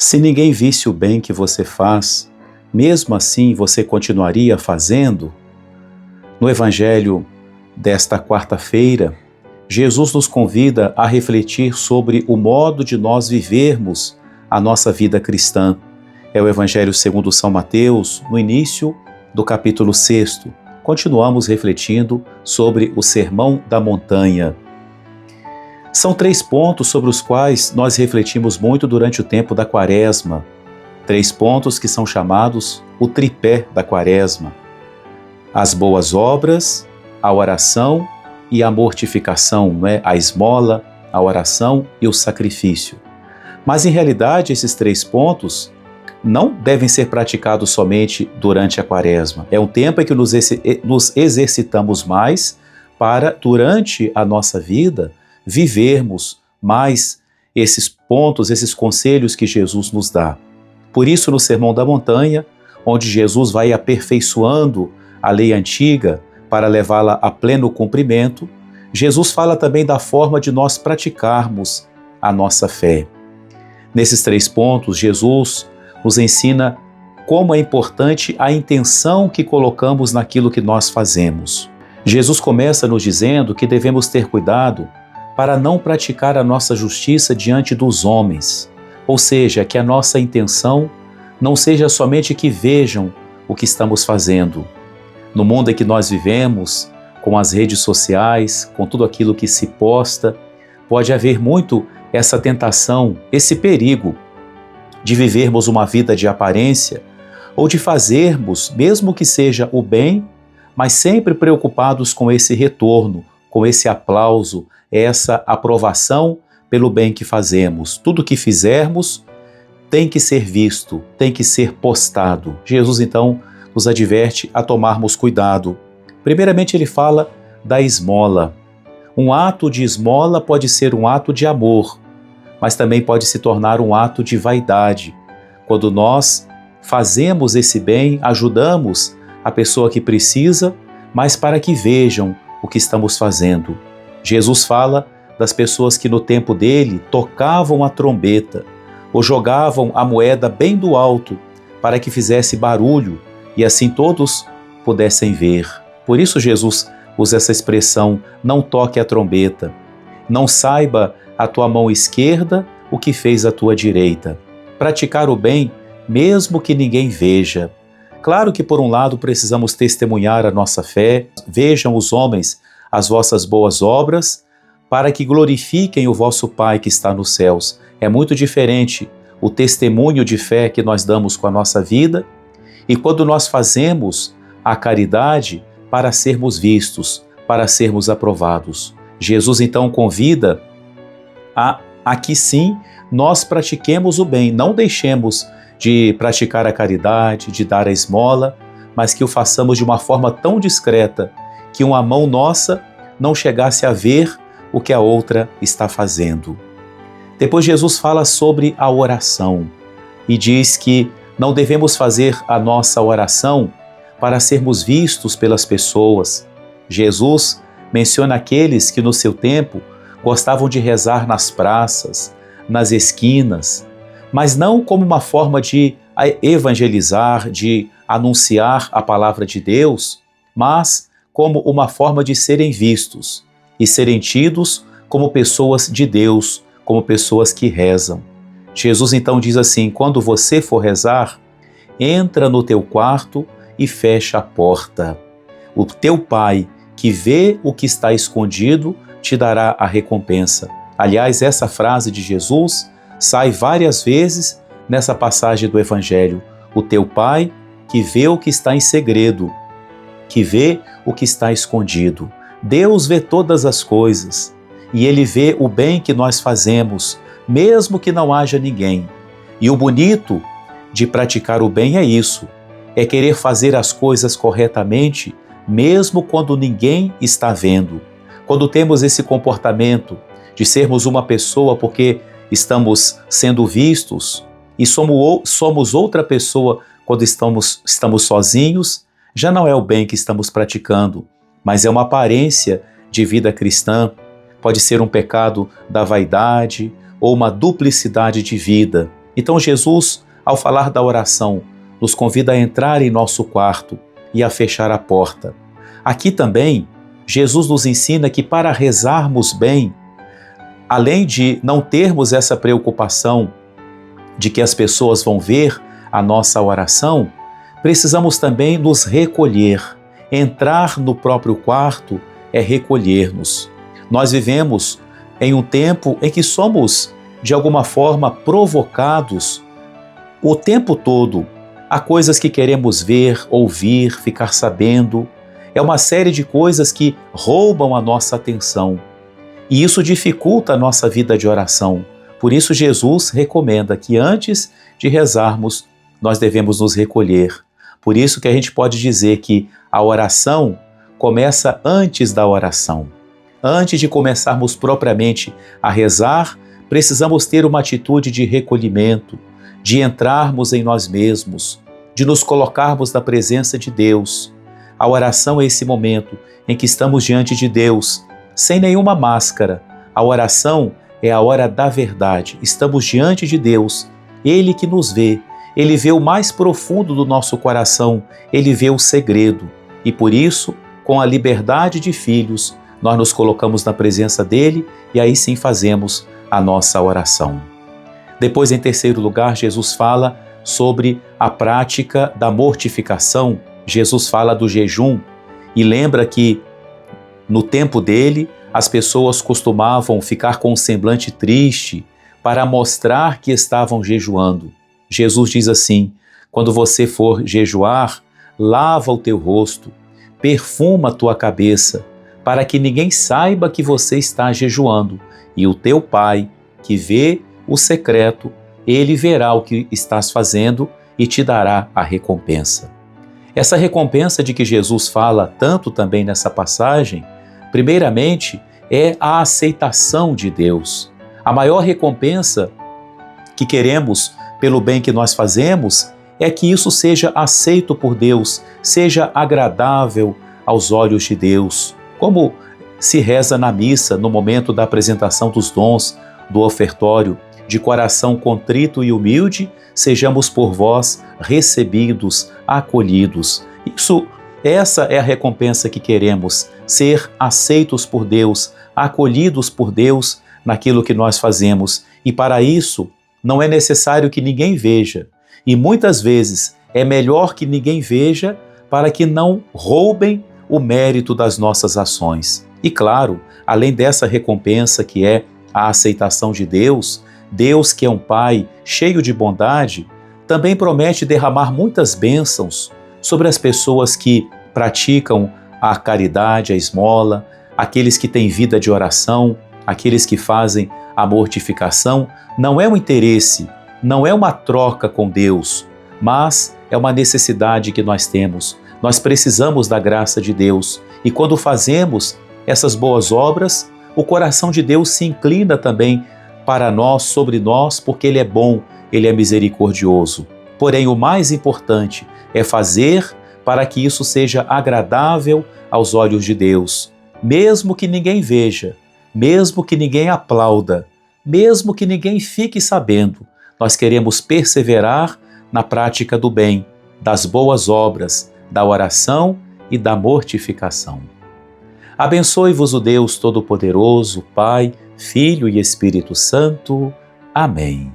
Se ninguém visse o bem que você faz, mesmo assim você continuaria fazendo? No Evangelho desta quarta-feira, Jesus nos convida a refletir sobre o modo de nós vivermos a nossa vida cristã. É o Evangelho segundo São Mateus, no início do capítulo 6. Continuamos refletindo sobre o Sermão da Montanha. São 3 pontos sobre os quais nós refletimos muito durante o tempo da Quaresma. 3 pontos que são chamados o tripé da Quaresma: as boas obras, a oração e a mortificação, a esmola, a oração e o sacrifício. Mas, em realidade, esses 3 pontos não devem ser praticados somente durante a Quaresma. É um tempo em que nos exercitamos mais para, durante a nossa vida, vivermos mais esses pontos, esses conselhos que Jesus nos dá. Por isso, no Sermão da Montanha, onde Jesus vai aperfeiçoando a lei antiga para levá-la a pleno cumprimento, Jesus fala também da forma de nós praticarmos a nossa fé. Nesses 3 pontos, Jesus nos ensina como é importante a intenção que colocamos naquilo que nós fazemos. Jesus começa nos dizendo que devemos ter cuidado para não praticar a nossa justiça diante dos homens, ou seja, que a nossa intenção não seja somente que vejam o que estamos fazendo. No mundo em que nós vivemos, com as redes sociais, com tudo aquilo que se posta, pode haver muito essa tentação, esse perigo de vivermos uma vida de aparência ou de fazermos, mesmo que seja o bem, mas sempre preocupados com esse retorno, com esse aplauso, essa aprovação pelo bem que fazemos. Tudo que fizermos tem que ser visto, tem que ser postado. Jesus, então, nos adverte a tomarmos cuidado. Primeiramente, ele fala da esmola. Um ato de esmola pode ser um ato de amor, mas também pode se tornar um ato de vaidade. Quando nós fazemos esse bem, ajudamos a pessoa que precisa, mas para que vejam o que estamos fazendo. Jesus fala das pessoas que no tempo dele tocavam a trombeta ou jogavam a moeda bem do alto para que fizesse barulho e assim todos pudessem ver. Por isso Jesus usa essa expressão: não toque a trombeta, não saiba a tua mão esquerda o que fez a tua direita. Praticar o bem, mesmo que ninguém veja. Claro que por um lado precisamos testemunhar a nossa fé, vejam os homens as vossas boas obras, para que glorifiquem o vosso Pai que está nos céus. É muito diferente o testemunho de fé que nós damos com a nossa vida e quando nós fazemos a caridade para sermos vistos, para sermos aprovados. Jesus então convida a que sim, nós pratiquemos o bem, não deixemos de praticar a caridade, de dar a esmola, mas que o façamos de uma forma tão discreta que uma mão nossa não chegasse a ver o que a outra está fazendo. Depois Jesus fala sobre a oração e diz que não devemos fazer a nossa oração para sermos vistos pelas pessoas. Jesus menciona aqueles que no seu tempo gostavam de rezar nas praças, nas esquinas, mas não como uma forma de evangelizar, de anunciar a palavra de Deus, mas como uma forma de serem vistos e serem tidos como pessoas de Deus, como pessoas que rezam. Jesus então diz assim: quando você for rezar, entra no teu quarto e fecha a porta. O teu Pai, que vê o que está escondido, te dará a recompensa. Aliás, essa frase de Jesus sai várias vezes nessa passagem do Evangelho. O teu Pai, que vê o que está em segredo, que vê o que está escondido. Deus vê todas as coisas e Ele vê o bem que nós fazemos, mesmo que não haja ninguém. E o bonito de praticar o bem é isso, é querer fazer as coisas corretamente, mesmo quando ninguém está vendo. Quando temos esse comportamento de sermos uma pessoa porque estamos sendo vistos e somos outra pessoa quando estamos sozinhos, já não é o bem que estamos praticando, mas é uma aparência de vida cristã. Pode ser um pecado da vaidade ou uma duplicidade de vida. Então Jesus, ao falar da oração, nos convida a entrar em nosso quarto e a fechar a porta. Aqui também, Jesus nos ensina que para rezarmos bem, além de não termos essa preocupação de que as pessoas vão ver a nossa oração, precisamos também nos recolher. Entrar no próprio quarto é recolher-nos. Nós vivemos em um tempo em que somos, de alguma forma, provocados o tempo todo a coisas que queremos ver, ouvir, ficar sabendo. É uma série de coisas que roubam a nossa atenção. E isso dificulta a nossa vida de oração. Por isso Jesus recomenda que antes de rezarmos, nós devemos nos recolher. Por isso que a gente pode dizer que a oração começa antes da oração. Antes de começarmos propriamente a rezar, precisamos ter uma atitude de recolhimento, de entrarmos em nós mesmos, de nos colocarmos na presença de Deus. A oração é esse momento em que estamos diante de Deus, sem nenhuma máscara. A oração é a hora da verdade. Estamos diante de Deus, Ele que nos vê. Ele vê o mais profundo do nosso coração, Ele vê o segredo. E por isso, com a liberdade de filhos, nós nos colocamos na presença dEle e aí sim fazemos a nossa oração. Depois, em terceiro lugar, Jesus fala sobre a prática da mortificação. Jesus fala do jejum e lembra que no tempo dele as pessoas costumavam ficar com um semblante triste para mostrar que estavam jejuando. Jesus diz assim: quando você for jejuar, lava o teu rosto, perfuma a tua cabeça, para que ninguém saiba que você está jejuando, e o teu Pai, que vê o secreto, ele verá o que estás fazendo e te dará a recompensa. Essa recompensa de que Jesus fala tanto também nessa passagem, primeiramente, é a aceitação de Deus. A maior recompensa que queremos pelo bem que nós fazemos é que isso seja aceito por Deus, seja agradável aos olhos de Deus. Como se reza na missa, no momento da apresentação dos dons, do ofertório, de coração contrito e humilde, sejamos por vós recebidos, acolhidos. Essa é a recompensa que queremos, ser aceitos por Deus, acolhidos por Deus naquilo que nós fazemos. E para isso, não é necessário que ninguém veja. E muitas vezes é melhor que ninguém veja para que não roubem o mérito das nossas ações. E claro, além dessa recompensa que é a aceitação de Deus, Deus que é um Pai cheio de bondade, também promete derramar muitas bênçãos sobre as pessoas que praticam a caridade, a esmola, aqueles que têm vida de oração, aqueles que fazem a mortificação. Não é um interesse, não é uma troca com Deus, mas é uma necessidade que nós temos. Nós precisamos da graça de Deus e quando fazemos essas boas obras, o coração de Deus se inclina também para nós, sobre nós, porque Ele é bom, Ele é misericordioso. Porém, o mais importante é fazer para que isso seja agradável aos olhos de Deus, mesmo que ninguém veja, mesmo que ninguém aplauda, mesmo que ninguém fique sabendo. Nós queremos perseverar na prática do bem, das boas obras, da oração e da mortificação. Abençoe-vos o Deus Todo-Poderoso, Pai, Filho e Espírito Santo. Amém.